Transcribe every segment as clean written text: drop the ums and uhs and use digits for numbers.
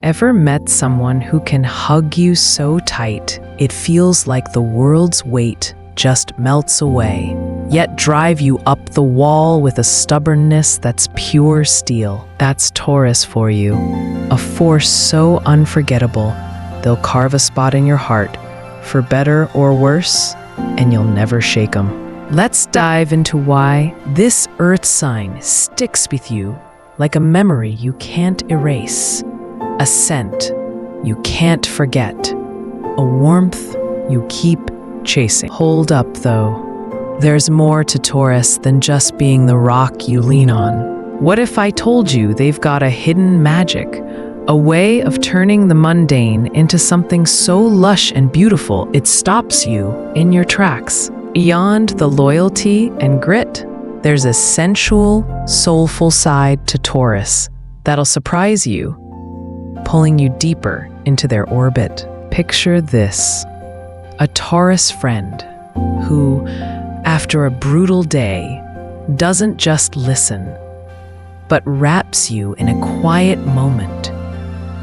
Ever met someone who can hug you so tight it feels like the world's weight just melts away, yet drive you up the wall with a stubbornness that's pure steel? That's Taurus for you. A force so unforgettable, they'll carve a spot in your heart, for better or worse, and you'll never shake them. Let's dive into why this earth sign sticks with you like a memory you can't erase. A scent you can't forget. A warmth you keep chasing. Hold up, though. There's more to Taurus than just being the rock you lean on. What if I told you they've got a hidden magic? A way of turning the mundane into something so lush and beautiful it stops you in your tracks. Beyond the loyalty and grit, there's a sensual, soulful side to Taurus that'll surprise you, pulling you deeper into their orbit. Picture this: a Taurus friend who, after a brutal day, doesn't just listen, but wraps you in a quiet moment.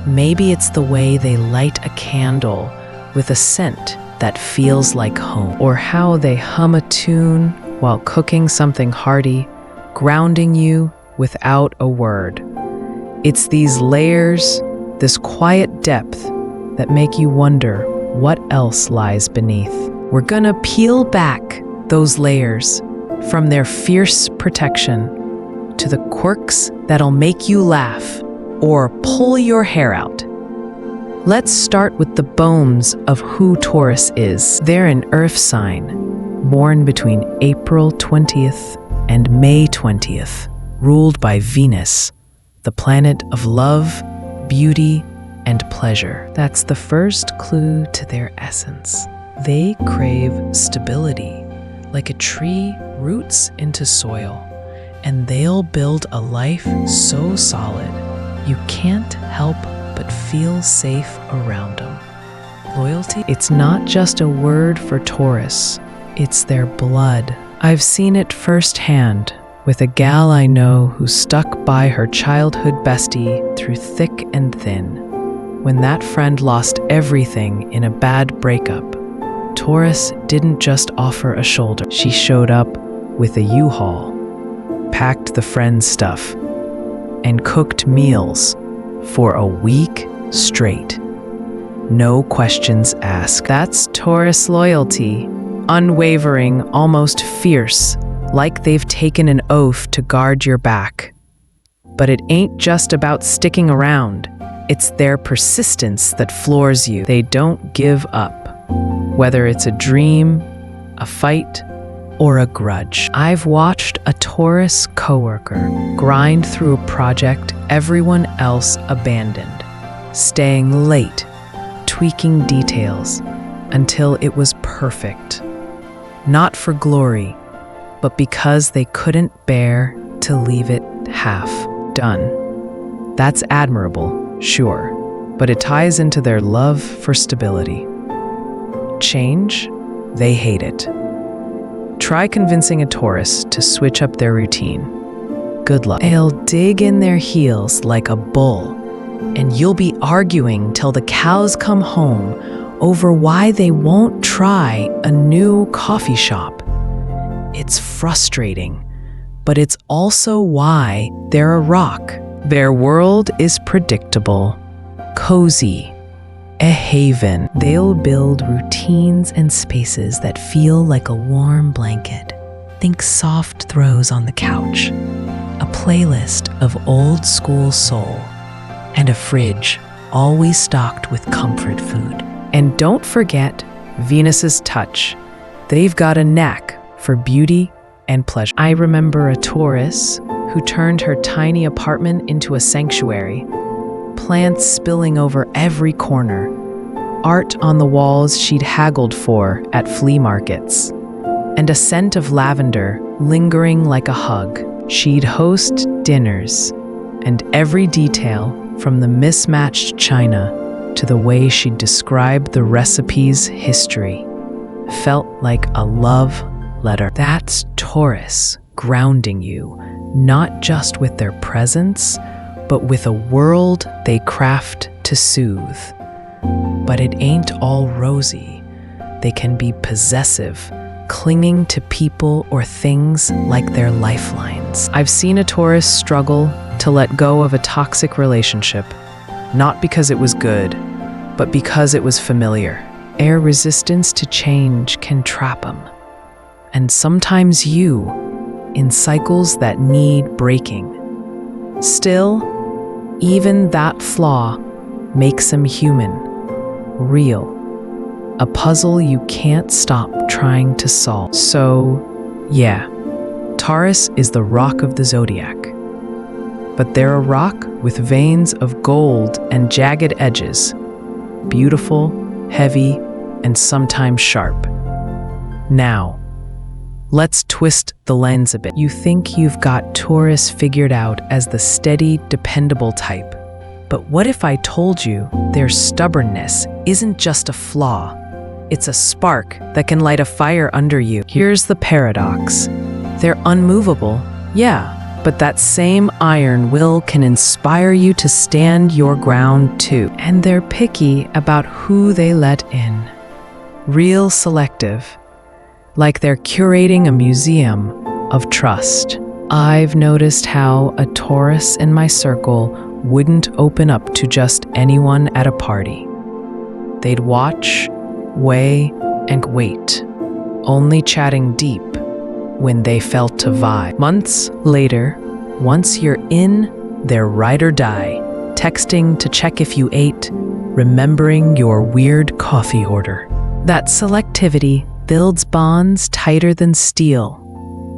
Maybe it's the way they light a candle with a scent that feels like home, or how they hum a tune while cooking something hearty, grounding you without a word. It's these layers, this quiet depth, that make you wonder what else lies beneath. We're gonna peel back those layers, from their fierce protection to the quirks that'll make you laugh or pull your hair out. Let's start with the bones of who Taurus is. They're an earth sign, born between April 20th and May 20th, ruled by Venus, the planet of love, beauty, and pleasure. That's the first clue to their essence. They crave stability, like a tree roots into soil, and they'll build a life so solid you can't help but feel safe around them. Loyalty? It's not just a word for Taurus, it's their blood. I've seen it firsthand with a gal I know who stuck by her childhood bestie through thick and thin. When that friend lost everything in a bad breakup, Taurus didn't just offer a shoulder. She showed up with a U-Haul, packed the friend's stuff, and cooked meals for a week straight. No questions asked. That's Taurus loyalty, unwavering, almost fierce, like they've taken an oath to guard your back. But it ain't just about sticking around. It's their persistence that floors you. They don't give up, whether it's a dream, a fight, or a grudge. I've watched a Taurus coworker grind through a project everyone else abandoned, staying late, tweaking details until it was perfect. Not for glory, but because they couldn't bear to leave it half done. That's admirable, sure, but it ties into their love for stability. Change? They hate it. Try convincing a Taurus to switch up their routine. Good luck. They'll dig in their heels like a bull, and you'll be arguing till the cows come home over why they won't try a new coffee shop. It's frustrating, but it's also why they're a rock. Their world is predictable, cozy, a haven. They'll build routines and spaces that feel like a warm blanket. Think soft throws on the couch, a playlist of old school soul, and a fridge always stocked with comfort food. And don't forget Venus's touch. They've got a knack for beauty and pleasure. I remember a Taurus who turned her tiny apartment into a sanctuary, plants spilling over every corner, art on the walls she'd haggled for at flea markets, and a scent of lavender lingering like a hug. She'd host dinners, and every detail, from the mismatched china to the way she'd describe the recipe's history, felt like a love letter. That's Taurus grounding you, not just with their presence, but with a world they craft to soothe. But it ain't all rosy. They can be possessive, clinging to people or things like their lifelines. I've seen a Taurus struggle to let go of a toxic relationship, not because it was good, but because it was familiar. Their resistance to change can trap them. And sometimes you, in cycles that need breaking. Still, even that flaw makes them human, real, a puzzle you can't stop trying to solve. So, yeah, Taurus is the rock of the zodiac. But they're a rock with veins of gold and jagged edges, beautiful, heavy, and sometimes sharp. Now, let's twist the lens a bit. You think you've got Taurus figured out as the steady, dependable type. But what if I told you their stubbornness isn't just a flaw? It's a spark that can light a fire under you. Here's the paradox. They're unmovable, yeah, but that same iron will can inspire you to stand your ground too. And they're picky about who they let in. Real selective. Like they're curating a museum of trust. I've noticed how a Taurus in my circle wouldn't open up to just anyone at a party. They'd watch, weigh, and wait, only chatting deep when they felt to vibe. Months later, once you're in, they're ride or die, texting to check if you ate, remembering your weird coffee order. That selectivity builds bonds tighter than steel,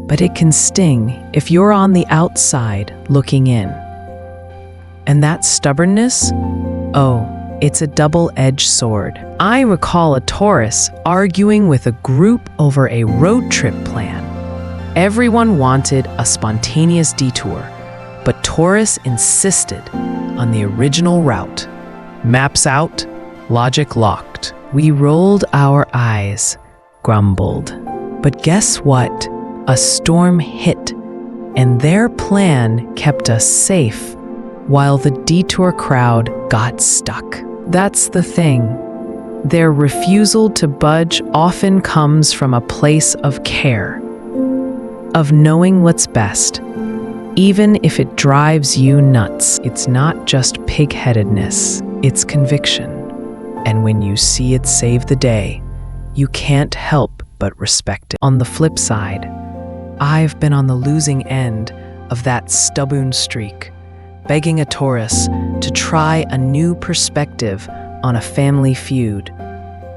but it can sting if you're on the outside looking in. And that stubbornness? Oh, it's a double-edged sword. I recall a Taurus arguing with a group over a road trip plan. Everyone wanted a spontaneous detour, but Taurus insisted on the original route. Maps out, logic locked. We rolled our eyes, grumbled. But guess what? A storm hit, and their plan kept us safe while the detour crowd got stuck. That's the thing. Their refusal to budge often comes from a place of care, of knowing what's best, even if it drives you nuts. It's not just pig-headedness, it's conviction. And when you see it save the day, you can't help but respect it. On the flip side, I've been on the losing end of that stubborn streak, begging a Taurus to try a new perspective on a family feud,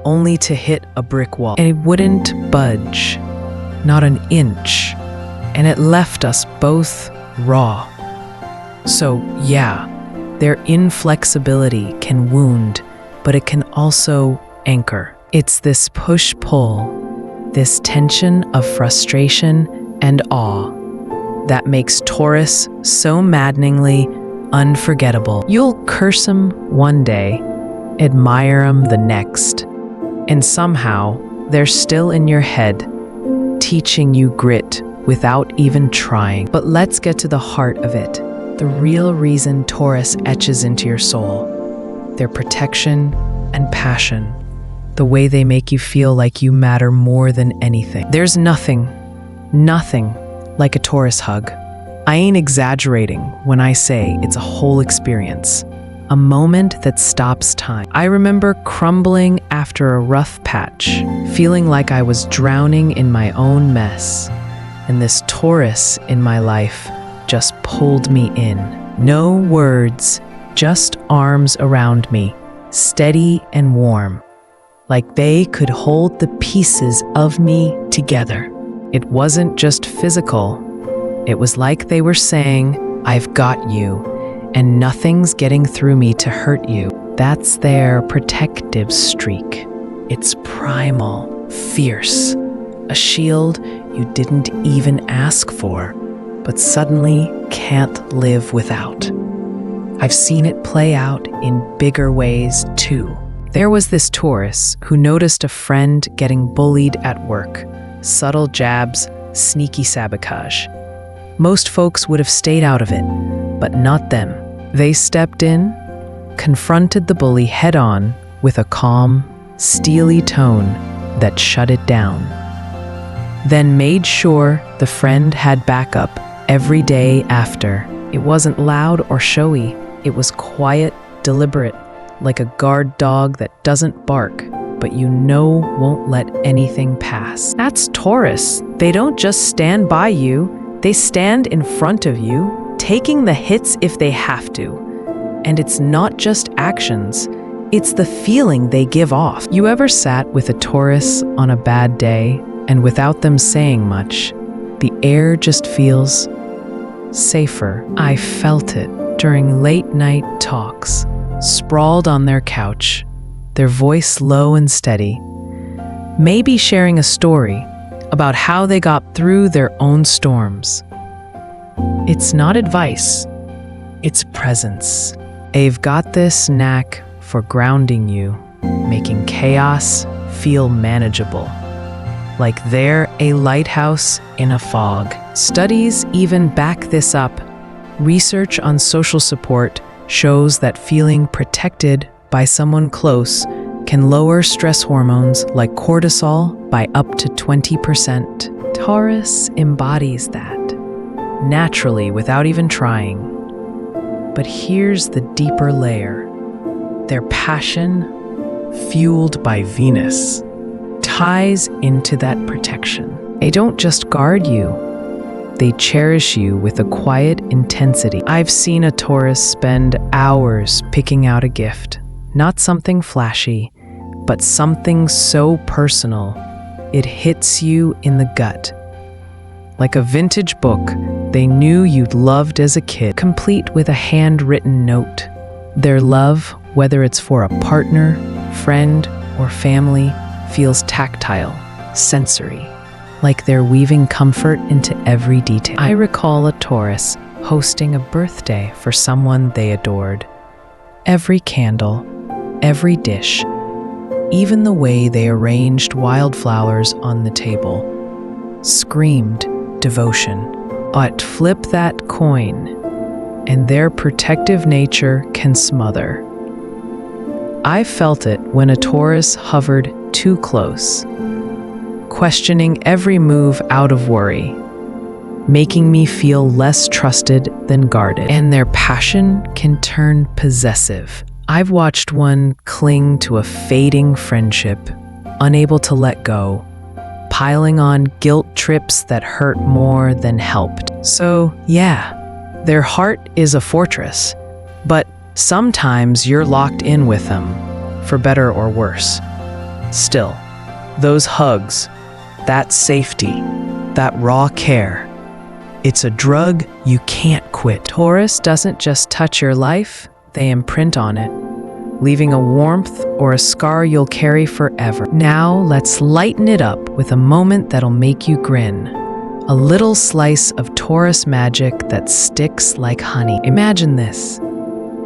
only to hit a brick wall. And it wouldn't budge, not an inch, and it left us both raw. So yeah, their inflexibility can wound, but it can also anchor. It's this push-pull, this tension of frustration and awe that makes Taurus so maddeningly unforgettable. You'll curse him one day, admire him the next, and somehow they're still in your head, teaching you grit without even trying. But let's get to the heart of it, the real reason Taurus etches into your soul. Their protection and passion, the way they make you feel like you matter more than anything. There's nothing like a Taurus hug. I ain't exaggerating when I say it's a whole experience, a moment that stops time. I remember crumbling after a rough patch, feeling like I was drowning in my own mess, and this Taurus in my life just pulled me in. No words, just arms around me, steady and warm, like they could hold the pieces of me together. It wasn't just physical. It was like they were saying, I've got you, and nothing's getting through me to hurt you. That's their protective streak. It's primal, fierce, a shield you didn't even ask for, but suddenly can't live without. I've seen it play out in bigger ways too. There was this Taurus who noticed a friend getting bullied at work. Subtle jabs, sneaky sabotage. Most folks would have stayed out of it, but not them. They stepped in, confronted the bully head-on with a calm, steely tone that shut it down. Then made sure the friend had backup every day after. It wasn't loud or showy. It was quiet, deliberate, like a guard dog that doesn't bark, but you know won't let anything pass. That's Taurus. They don't just stand by you, they stand in front of you, taking the hits if they have to. And it's not just actions, it's the feeling they give off. You ever sat with a Taurus on a bad day, and without them saying much, the air just feels safer? I felt it during late-night talks, sprawled on their couch, their voice low and steady, maybe sharing a story about how they got through their own storms. It's not advice, it's presence. They've got this knack for grounding you, making chaos feel manageable. Like they're a lighthouse in a fog. Studies even back this up. Research on social support shows that feeling protected by someone close can lower stress hormones like cortisol by up to 20%. Taurus embodies that, naturally without even trying. But here's the deeper layer. Their passion, fueled by Venus, ties into that protection. They don't just guard you, they cherish you with a quiet intensity. I've seen a Taurus spend hours picking out a gift, not something flashy, but something so personal, it hits you in the gut. Like a vintage book they knew you'd loved as a kid, complete with a handwritten note. Their love, whether it's for a partner, friend, or family, feels tactile, sensory, like they're weaving comfort into every detail. I recall a Taurus hosting a birthday for someone they adored. Every candle, every dish, even the way they arranged wildflowers on the table, screamed devotion. But flip that coin, and their protective nature can smother. I felt it when a Taurus hovered too close, questioning every move out of worry, making me feel less trusted than guarded. And their passion can turn possessive. I've watched one cling to a fading friendship, unable to let go, piling on guilt trips that hurt more than helped. So, yeah, their heart is a fortress, but sometimes you're locked in with them, for better or worse. Still, those hugs, that safety, that raw care, it's a drug you can't quit. Taurus doesn't just touch your life, they imprint on it, leaving a warmth or a scar you'll carry forever. Now let's lighten it up with a moment that'll make you grin. A little slice of Taurus magic that sticks like honey. Imagine this.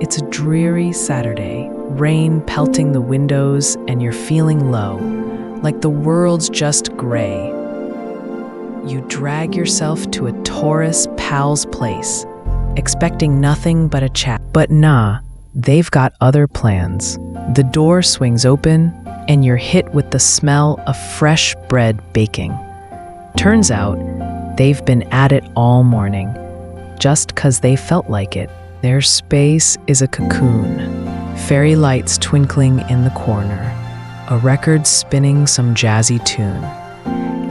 It's a dreary Saturday, rain pelting the windows and you're feeling low, like the world's just gray. You drag yourself to a Taurus pal's place, expecting nothing but a chat. But nah, they've got other plans. The door swings open, and you're hit with the smell of fresh bread baking. Turns out, they've been at it all morning, just 'cause they felt like it. Their space is a cocoon, fairy lights twinkling in the corner, a record spinning some jazzy tune,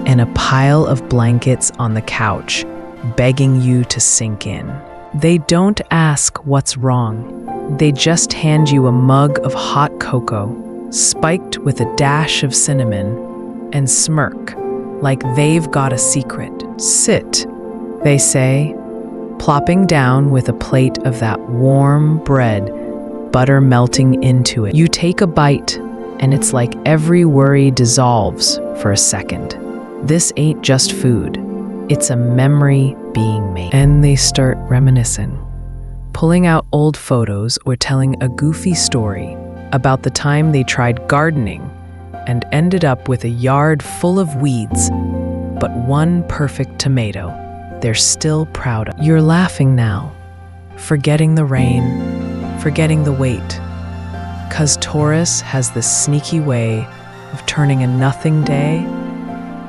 and a pile of blankets on the couch, begging you to sink in. They don't ask what's wrong. They just hand you a mug of hot cocoa, spiked with a dash of cinnamon, and smirk like they've got a secret. Sit, they say, plopping down with a plate of that warm bread, butter melting into it. You take a bite, and it's like every worry dissolves for a second. This ain't just food. It's a memory being made. And they start reminiscing, pulling out old photos or telling a goofy story about the time they tried gardening and ended up with a yard full of weeds, but one perfect tomato they're still proud of. You're laughing now, forgetting the rain, forgetting the wait, Because Taurus has this sneaky way of turning a nothing day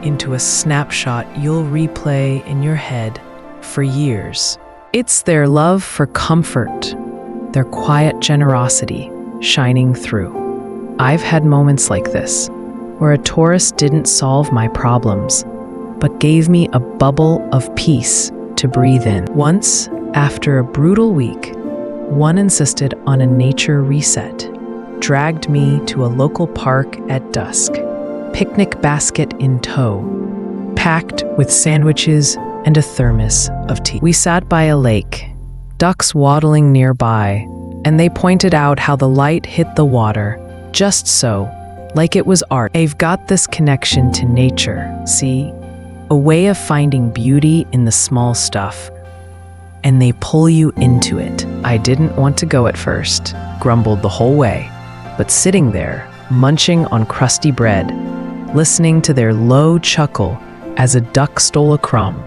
into a snapshot you'll replay in your head for years. It's their love for comfort, their quiet generosity shining through. I've had moments like this, where a Taurus didn't solve my problems, but gave me a bubble of peace to breathe in. Once, after a brutal week, one insisted on a nature reset, dragged me to a local park at dusk, picnic basket in tow, packed with sandwiches and a thermos of tea. We sat by a lake, ducks waddling nearby, and they pointed out how the light hit the water, just so, like it was art. They've got this connection to nature, see? A way of finding beauty in the small stuff, and they pull you into it. I didn't want to go at first, grumbled the whole way, but sitting there, munching on crusty bread, listening to their low chuckle as a duck stole a crumb,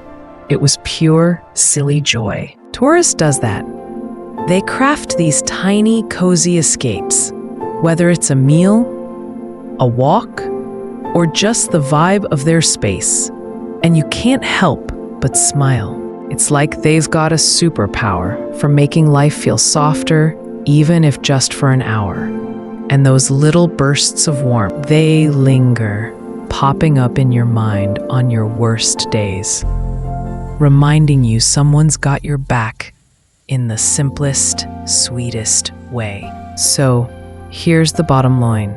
it was pure, silly joy. Taurus does that. They craft these tiny, cozy escapes, whether it's a meal, a walk, or just the vibe of their space, and you can't help but smile. It's like they've got a superpower for making life feel softer, even if just for an hour. And those little bursts of warmth, they linger, popping up in your mind on your worst days, reminding you someone's got your back in the simplest, sweetest way. So, here's the bottom line.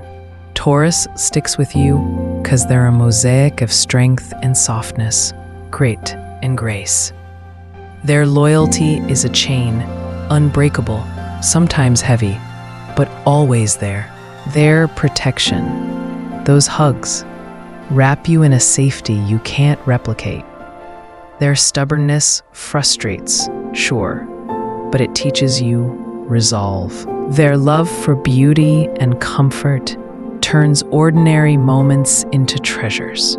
Taurus sticks with you because they're a mosaic of strength and softness, grit and grace. Their loyalty is a chain, unbreakable, sometimes heavy, but always there. Their protection, those hugs, wrap you in a safety you can't replicate. Their stubbornness frustrates, sure, but it teaches you resolve. Their love for beauty and comfort turns ordinary moments into treasures.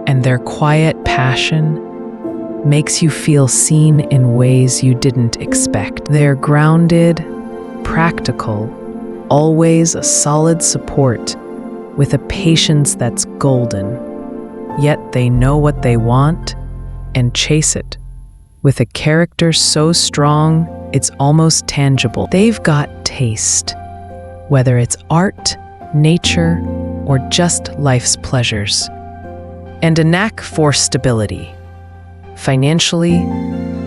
And their quiet passion makes you feel seen in ways you didn't expect. They're grounded, practical, always a solid support with a patience that's golden. Yet they know what they want and chase it with a character so strong it's almost tangible. They've got taste, whether it's art, nature, or just life's pleasures, and a knack for stability, financially,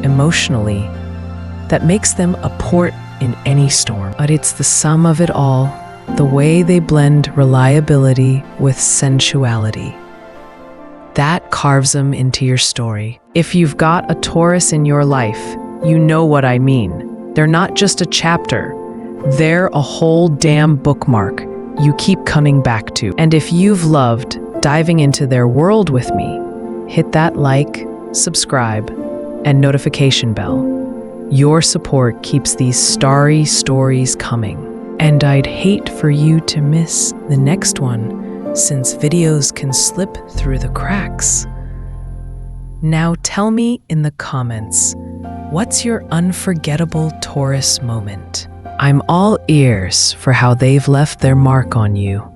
emotionally, that makes them a port in any storm. But it's the sum of it all, the way they blend reliability with sensuality, that carves them into your story. If you've got a Taurus in your life, you know what I mean. They're not just a chapter, they're a whole damn bookmark you keep coming back to. And if you've loved diving into their world with me, hit that like, subscribe, and notification bell. Your support keeps these starry stories coming. And I'd hate for you to miss the next one, since videos can slip through the cracks. Now tell me in the comments, what's your unforgettable Taurus moment? I'm all ears for how they've left their mark on you.